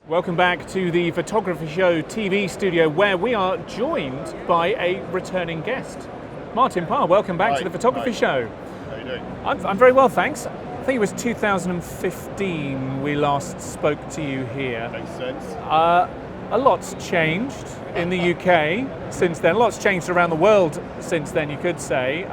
Welcome back to the Photography Show TV studio, where we are joined by a returning guest. Martin Parr, welcome back to the Photography Show. How are you doing? I'm very well, thanks. I think it was 2015 we last spoke to you here. Makes sense. A lot's changed in the UK since then. A lot's changed around the world since then, you could say.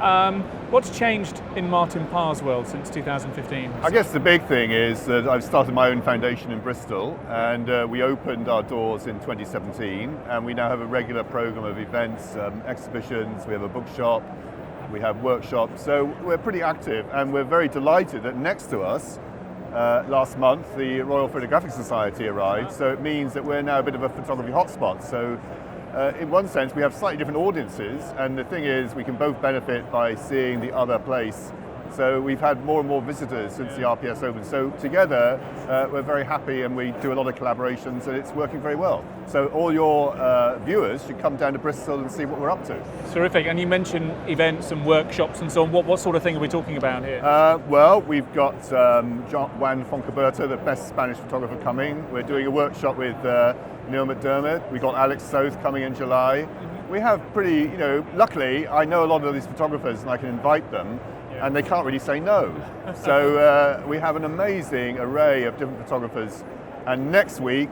What's changed in Martin Parr's world since 2015? I guess the big thing is that I've started my own foundation in Bristol, and we opened our doors in 2017, and we now have a regular program of events, exhibitions. We have a bookshop, we have workshops, so we're pretty active, and we're very delighted that next to us last month the Royal Photographic Society arrived, so it means that we're now a bit of a photography hotspot. So in one sense we have slightly different audiences, and the thing is we can both benefit by seeing the other place. So we've had more and more visitors since the RPS opened. So together we're very happy, and we do a lot of collaborations, and it's working very well. So all your viewers should come down to Bristol and see what we're up to. Terrific. And you mentioned events and workshops and so on. What sort of thing are we talking about here? Well, we've got Juan Foncaberta, the best Spanish photographer, coming. We're doing a workshop with Neil McDermott. We've got Alex South coming in July. We have pretty, luckily I know a lot of these photographers and I can invite them, and they can't really say no. So we have an amazing array of different photographers. And next week,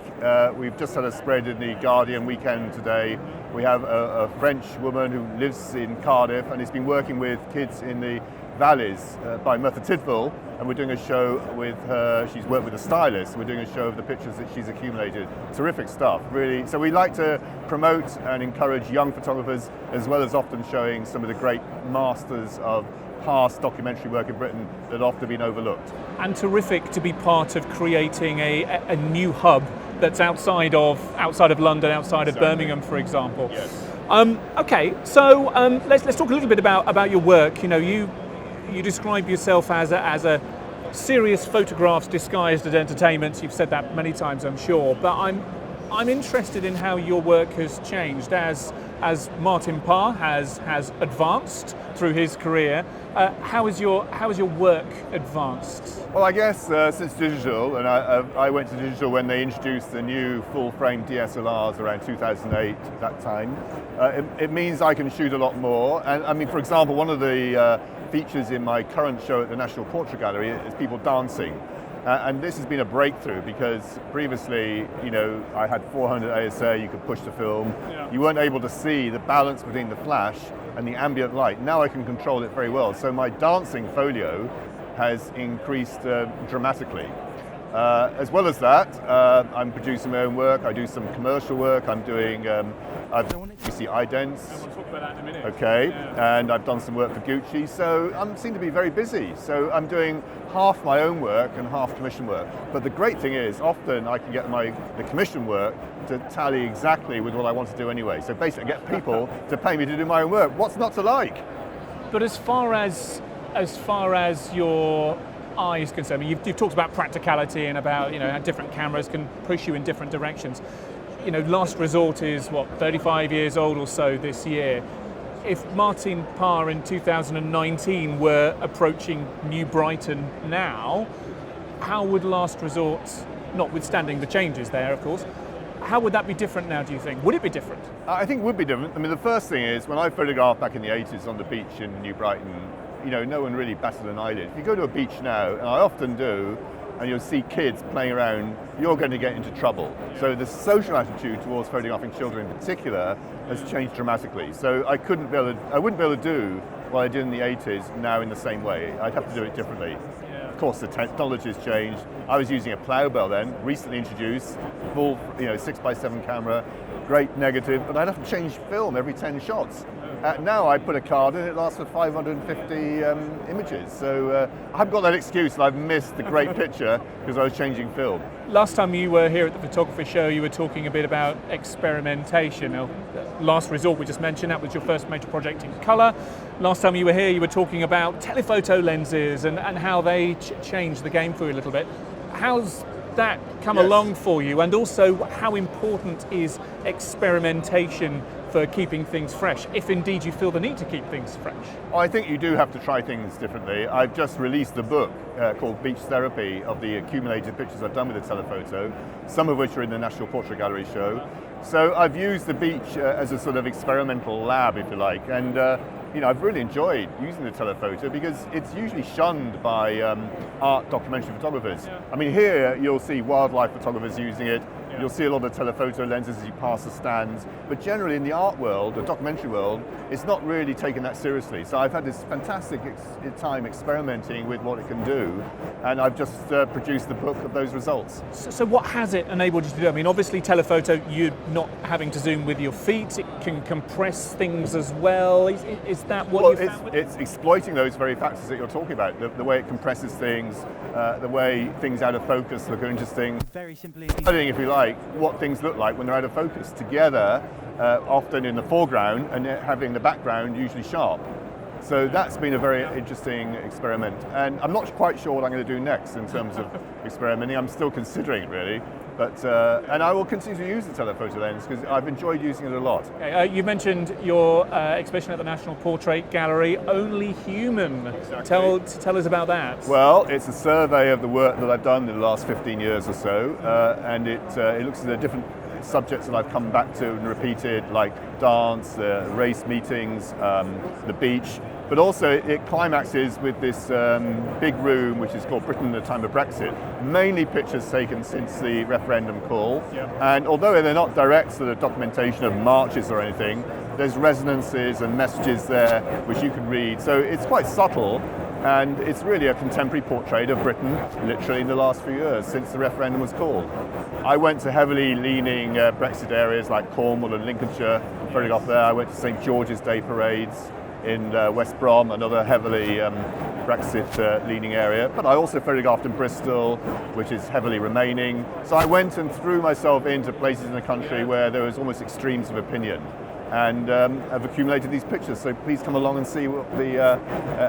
we've just had a spread in the Guardian weekend today. We have a French woman who lives in Cardiff and has been working with kids in the valleys by Merthyr Tydfil, and we're doing a show with her. She's worked with a stylist. We're doing a show of the pictures that she's accumulated. Terrific stuff, really. So we like to promote and encourage young photographers, as well as often showing some of the great masters of past documentary work in Britain that have often been overlooked. And terrific to be part of creating a new hub that's outside of London, outside of Birmingham, for example. Yes. Okay, so let's talk a little bit about your work. You describe yourself as a serious photographs disguised as entertainment. You've said that many times, I'm sure. But I'm interested in how your work has changed as Martin Parr has advanced through his career. How has your work advanced? Well, I guess since digital, and I went to digital when they introduced the new full-frame DSLRs around 2008, that time. It means I can shoot a lot more. And I mean, for example, one of the features in my current show at the National Portrait Gallery is people dancing. And this has been a breakthrough, because previously, I had 400 ASA, you could push the film. Yeah. You weren't able to see the balance between the flash and the ambient light. Now I can control it very well. So my dancing folio has increased dramatically. As well as that, I'm producing my own work. I do some commercial work. I'm doing, you see idents. I want to talk about that in a minute. Okay, yeah. And I've done some work for Gucci. So I seem to be very busy. So I'm doing half my own work and half commission work. But the great thing is, often I can get the commission work to tally exactly with what I want to do anyway. So basically, I get people to pay me to do my own work. What's not to like? But as far as your eye is concerned, you've talked about practicality and about how different cameras can push you in different directions. Last Resort is 35 years old or so this year. If Martin Parr in 2019 were approaching New Brighton now, how would Last Resort, notwithstanding the changes there, of course, how would that be different now, do you think? Would it be different? I think it would be different. I mean, the first thing is, when I photographed back in the 80s on the beach in New Brighton, no one really batted an eyelid. If you go to a beach now, and I often do, and you'll see kids playing around, you're going to get into trouble. So the social attitude towards photographing children in particular has changed dramatically. So I wouldn't be able to do what I did in the 80s now in the same way. I'd have to do it differently. Yeah. Of course, the technology has changed. I was using a plough bell then, recently introduced, full 6x7 camera, great negative, but I'd have to change film every 10 shots. Now I put a card in, it lasts for 550 images. So I haven't got that excuse that I've missed the great picture because I was changing film. Last time you were here at the Photography Show, you were talking a bit about experimentation. Now, Last Resort, we just mentioned, that was your first major project in colour. Last time you were here, you were talking about telephoto lenses and how they changed the game for you a little bit. How's that come along for you? And also, how important is experimentation for keeping things fresh, if indeed you feel the need to keep things fresh? Well, I think you do have to try things differently. I've just released a book called Beach Therapy of the accumulated pictures I've done with the telephoto, some of which are in the National Portrait Gallery show. So I've used the beach as a sort of experimental lab, if you like, and I've really enjoyed using the telephoto because it's usually shunned by art documentary photographers. Yeah. I mean, here you'll see wildlife photographers using it. Yeah. You'll see a lot of telephoto lenses as you pass the stands, but generally in the art world, the documentary world, it's not really taken that seriously. So I've had this fantastic time experimenting with what it can do, and I've just produced the book of those results. So what has it enabled you to do? I mean, obviously telephoto, you're not having to zoom with your feet, it can compress things as well. Is that what you found? It's exploiting those very factors that you're talking about, the way it compresses things, the way things out of focus look interesting. Very simply, Studying, if you like, what things look like when they're out of focus together, often in the foreground, and having the background usually sharp. So that's been a very interesting experiment, and I'm not quite sure what I'm going to do next in terms of experimenting. I'm still considering it really, but and I will continue to use the telephoto lens because I've enjoyed using it a lot. Okay, you mentioned your exhibition at the National Portrait Gallery, Only Human. Exactly. Tell us about that. Well, it's a survey of the work that I've done in the last 15 years or so, and it looks at the different subjects that I've come back to and repeated, like dance, race meetings, the beach, but also it climaxes with this big room which is called Britain at the Time of Brexit, mainly pictures taken since the referendum call. Yep. And although they're not direct sort of documentation of marches or anything, there's resonances and messages there which you can read. So it's quite subtle, and it's really a contemporary portrait of Britain literally in the last few years since the referendum was called. I went to heavily leaning Brexit areas like Cornwall and Lincolnshire, photographed there. I went to St George's Day parades in West Brom, another heavily Brexit leaning area, but I also photographed in Bristol, which is heavily Remaining. So I went and threw myself into places in the country where there was almost extremes of opinion, and I've accumulated these pictures, so please come along and see what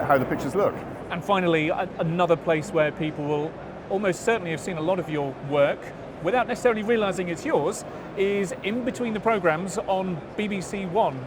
how the pictures look. And finally, another place where people will almost certainly have seen a lot of your work without necessarily realising it's yours is in between the programmes on BBC One.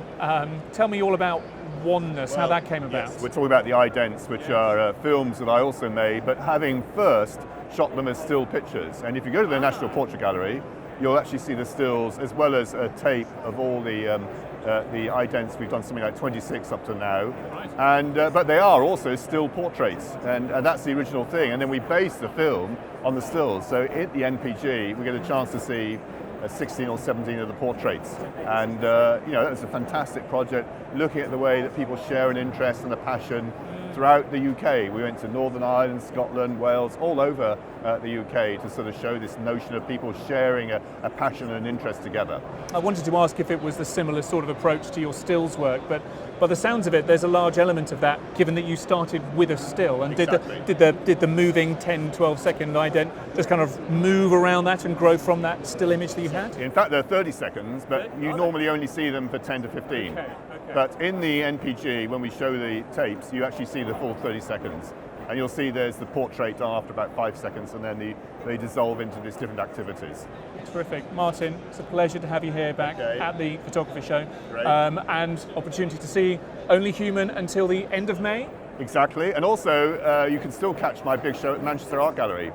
Tell me all about Oneness, how that came about. Yes, we're talking about the idents, which are films that I also made, but having first shot them as still pictures. And if you go to the National Portrait Gallery, you'll actually see the stills as well as a tape of all the idents. We've done something like 26 up to now, Right. and but they are also still portraits, and that's the original thing. And then we base the film on the stills. So at the NPG, we get a chance to see 16 or 17 of the portraits, and that was a fantastic project, looking at the way that people share an interest and a passion throughout the UK. We went to Northern Ireland, Scotland, Wales, all over the UK to sort of show this notion of people sharing a passion and an interest together. I wanted to ask if it was the similar sort of approach to your stills work, but by the sounds of it, there's a large element of that, given that you started with a still. And Exactly. did the moving 10, 12 second ident just kind of move around that and grow from that still image that you had? In fact, they're 30 seconds, but you normally only see them for 10 to 15. Okay. But in the NPG, when we show the tapes, you actually see the full 30 seconds. And you'll see there's the portrait done after about 5 seconds, and then they dissolve into these different activities. Terrific. Martin, it's a pleasure to have you here back at the Photography Show. Great. And opportunity to see Only Human until the end of May. Exactly. And also, you can still catch my big show at Manchester Art Gallery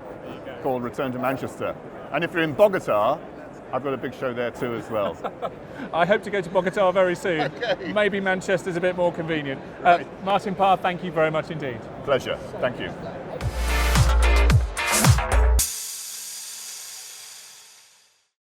called Return to Manchester. And if you're in Bogota, I've got a big show there too as well. I hope to go to Bogota very soon. Okay. Maybe Manchester's a bit more convenient. Right. Martin Parr, thank you very much indeed. Pleasure. Thank you.